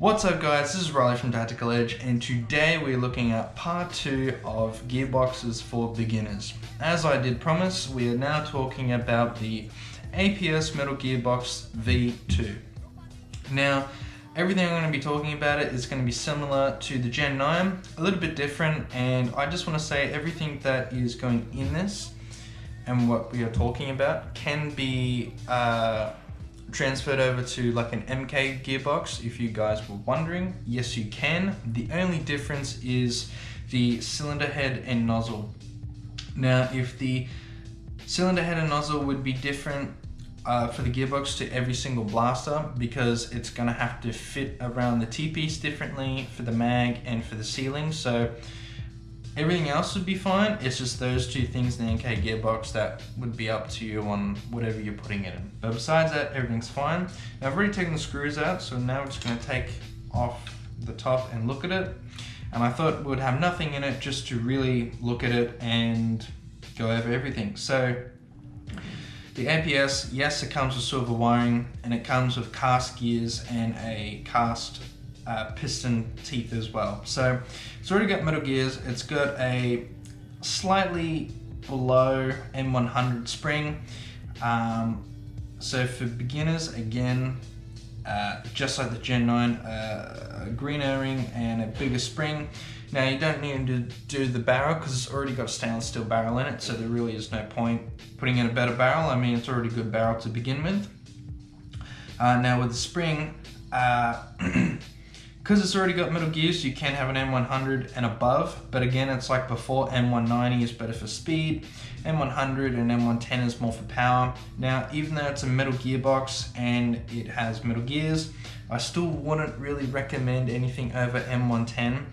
What's up guys, this is Riley from Tactical Edge, and today we're looking at part 2 of gearboxes for beginners. As I did promise, we are now talking about the Aps Metal Gearbox V2. Now, everything I'm going to be talking about is going to be similar to the Gen 9, a little bit different, and I just want to say everything that is going in this and what we are talking about can be transferred over to like an MK gearbox. If you guys were wondering, yes you can. The only difference is the cylinder head and nozzle. Now if the cylinder head and nozzle would be different for the gearbox to every single blaster, because it's going to have to fit around the T-piece differently for the mag and for the sealing, so everything else would be fine. It's just those two things in the MK gearbox that would be up to you on whatever you're putting it in. But besides that, everything's fine. Now I've already taken the screws out, so now I'm just going to take off the top and look at it. And I thought we'd have nothing in it just to really look at it and go over everything. So the APS, yes, it comes with silver wiring and it comes with cast gears and a cast piston teeth as well. So it's already got metal gears. It's got a slightly below M100 spring. So for beginners, again, just like the Gen 9, a green O-ring and a bigger spring. Now you don't need to do the barrel because it's already got a stainless steel barrel in it, so there really is no point putting in a better barrel. I mean, it's already a good barrel to begin with. Now with the spring, because it's already got metal gears, you can have an M100 and above, but again, it's like before, M190 is better for speed, M100 and M110 is more for power. Now, even though it's a metal gearbox and it has metal gears, I still wouldn't really recommend anything over M110.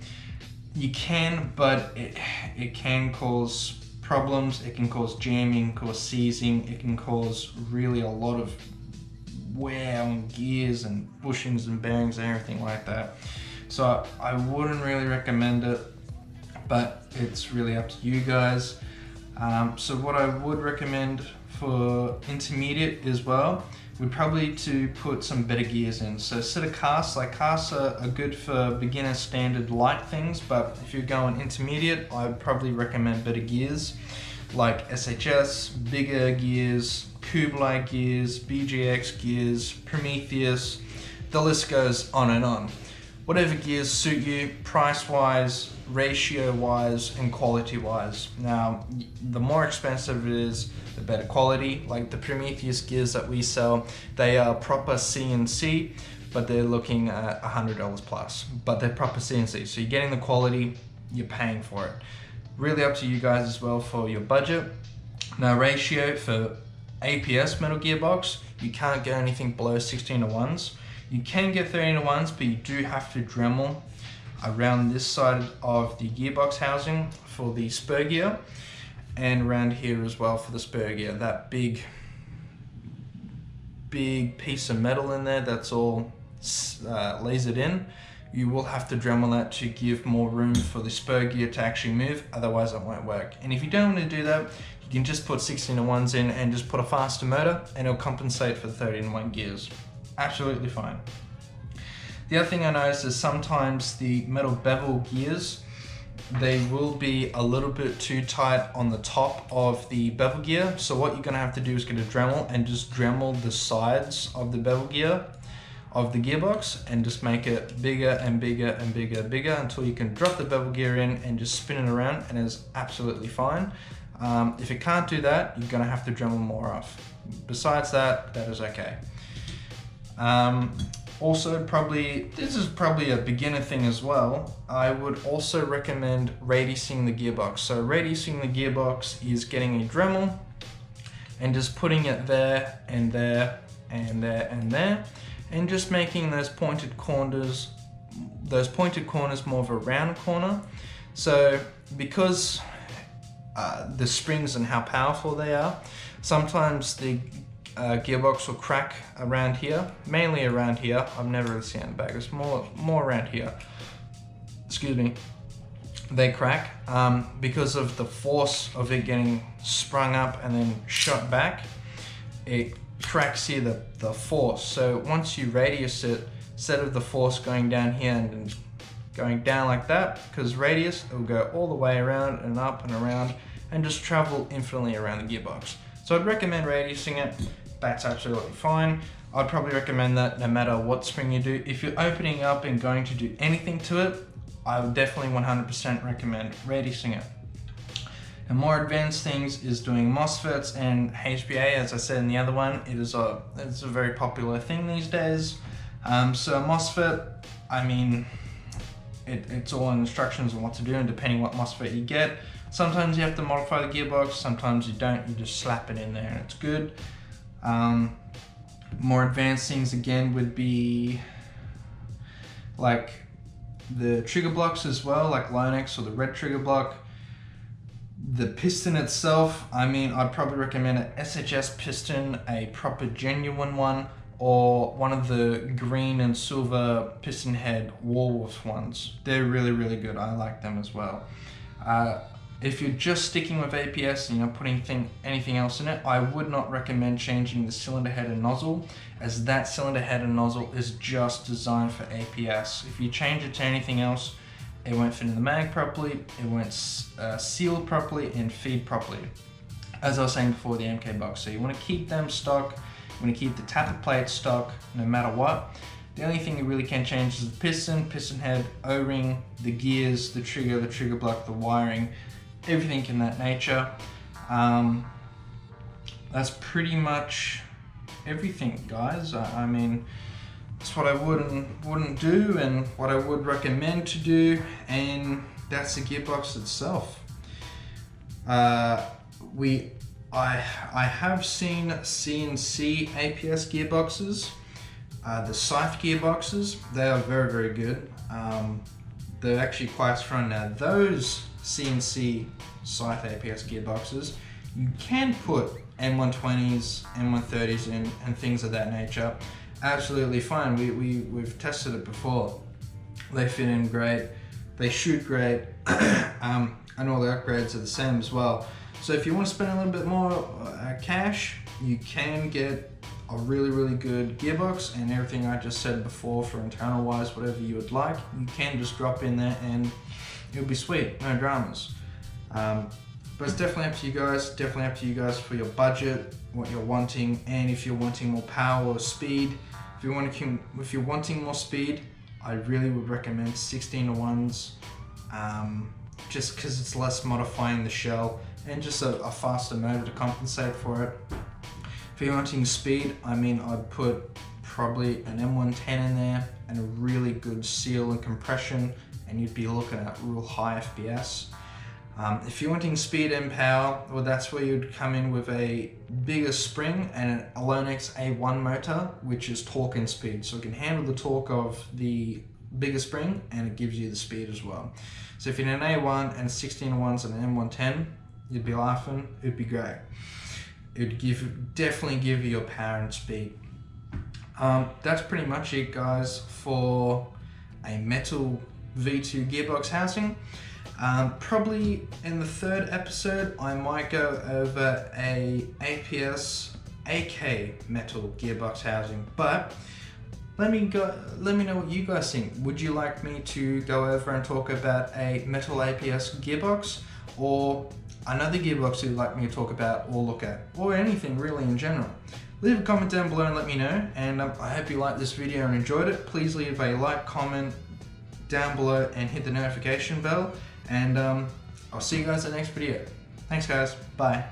You can, but it can cause problems, it can cause jamming, cause seizing, it can cause really a lot of wear on gears and bushings and bearings and everything like that. So I wouldn't really recommend it, but it's really up to you guys. So what I would recommend for intermediate as well would probably to put some better gears in. So instead of casts, like casts are good for beginner standard light things, but if you're going intermediate, I would probably recommend better gears like SHS, bigger gears, Kublai gears, BGX gears, Prometheus, the list goes on and on. Whatever gears suit you, price-wise, ratio-wise, and quality-wise. Now, the more expensive it is, the better quality. Like the Prometheus gears that we sell, they are proper CNC, but they're looking at $100 plus. But they're proper CNC, so you're getting the quality, you're paying for it. Really up to you guys as well for your budget. Now, ratio for APS metal gearbox, you can't get anything below 16:1s. You can get 13:1s, but you do have to Dremel around this side of the gearbox housing for the spur gear, and around here as well for the spur gear. That big piece of metal in there that's all lasered in, you will have to Dremel that to give more room for the spur gear to actually move, otherwise it won't work. And if you don't want to do that, you can just put 16:1s in and just put a faster motor and it'll compensate for the 13:1 gears. Absolutely fine. The other thing I noticed is sometimes the metal bevel gears, they will be a little bit too tight on the top of the bevel gear. So what you're gonna have to do is get a Dremel and just Dremel the sides of the bevel gear of the gearbox and just make it bigger and bigger and bigger and bigger until you can drop the bevel gear in and just spin it around, and it's absolutely fine. If you can't do that, you're gonna have to Dremel more off. Besides that, that is okay. Also, this is probably a beginner thing as well. I would also recommend radiusing the gearbox. So radiusing the gearbox is getting a Dremel and just putting it there and there and there and there, and just making those pointed corners more of a round corner. So because the springs and how powerful they are, sometimes the gearbox will crack around here, mainly around here. I've never really seen it in the back, it's more around here. Excuse me. They crack because of the force of it getting sprung up and then shot back. It cracks here the force. So once you radius it, instead of the force going down here and going down like that, because radius, it will go all the way around and up and around and just travel infinitely around the gearbox. So I'd recommend radiusing it. That's absolutely fine. I'd probably recommend that no matter what spring you do. If you're opening up and going to do anything to it, I would definitely 100% recommend radiusing it. And more advanced things is doing MOSFETs and HPA. As I said in the other one, it's a very popular thing these days. So MOSFET, I mean, it's all in instructions on what to do, and depending what MOSFET you get, sometimes you have to modify the gearbox, sometimes you don't, you just slap it in there and it's good. More advanced things again would be like the trigger blocks as well, like Linux or the red trigger block. The piston itself, I mean, I'd probably recommend an SHS piston, a proper genuine one, or one of the green and silver piston head Warwolf ones. They're really, really good. I like them as well. If you're just sticking with APS and you're not putting anything else in it, I would not recommend changing the cylinder head and nozzle, as that cylinder head and nozzle is just designed for APS. If you change it to anything else, it won't fit in the mag properly, it won't seal properly and feed properly. As I was saying before, the MK box. So you want to keep them stock. You want to keep the tappet plate stock no matter what. The only thing you really can change is the piston head, O-ring, the gears, the trigger block, the wiring, everything in that nature. That's pretty much everything, guys. I mean, that's what I would and wouldn't do, and what I would recommend to do, and that's the gearbox itself. I have seen CNC APS gearboxes, the Scythe gearboxes. They are very, very good. They're actually quite strong. Now those CNC Scythe APS gearboxes, you can put M120s, M130s in and things of that nature. Absolutely fine. We've tested it before. They fit in great. They shoot great. And all the upgrades are the same as well. So if you want to spend a little bit more cash, you can get a really, really good gearbox, and everything I just said before for internal wise, whatever you would like, you can just drop in there and it'll be sweet, no dramas. But it's definitely up to you guys, definitely up to you guys for your budget, what you're wanting, and if you're wanting more power or speed. If you're wanting more speed, I really would recommend 16:1s, just because it's less modifying the shell and just a faster motor to compensate for it. If you're wanting speed, I mean, I'd put probably an M110 in there and a really good seal and compression, and you'd be looking at real high FPS. If you're wanting speed and power, well, that's where you'd come in with a bigger spring and an Alonex A1 motor, which is torque and speed. So it can handle the torque of the bigger spring and it gives you the speed as well. So if you're in an A1 and 16:1s and an M110, you'd be laughing, it'd be great. It'd definitely give you your power and speed. That's pretty much it, guys, for a metal V2 gearbox housing. Probably in the third episode, I might go over a APS AK metal gearbox housing, but let me know what you guys think. Would you like me to go over and talk about a metal APS gearbox, or another gearbox you'd like me to talk about or look at, or anything really in general? Leave a comment down below and let me know, and I hope you liked this video and enjoyed it. Please leave a like, comment down below and hit the notification bell, and I'll see you guys in the next video. Thanks guys, bye.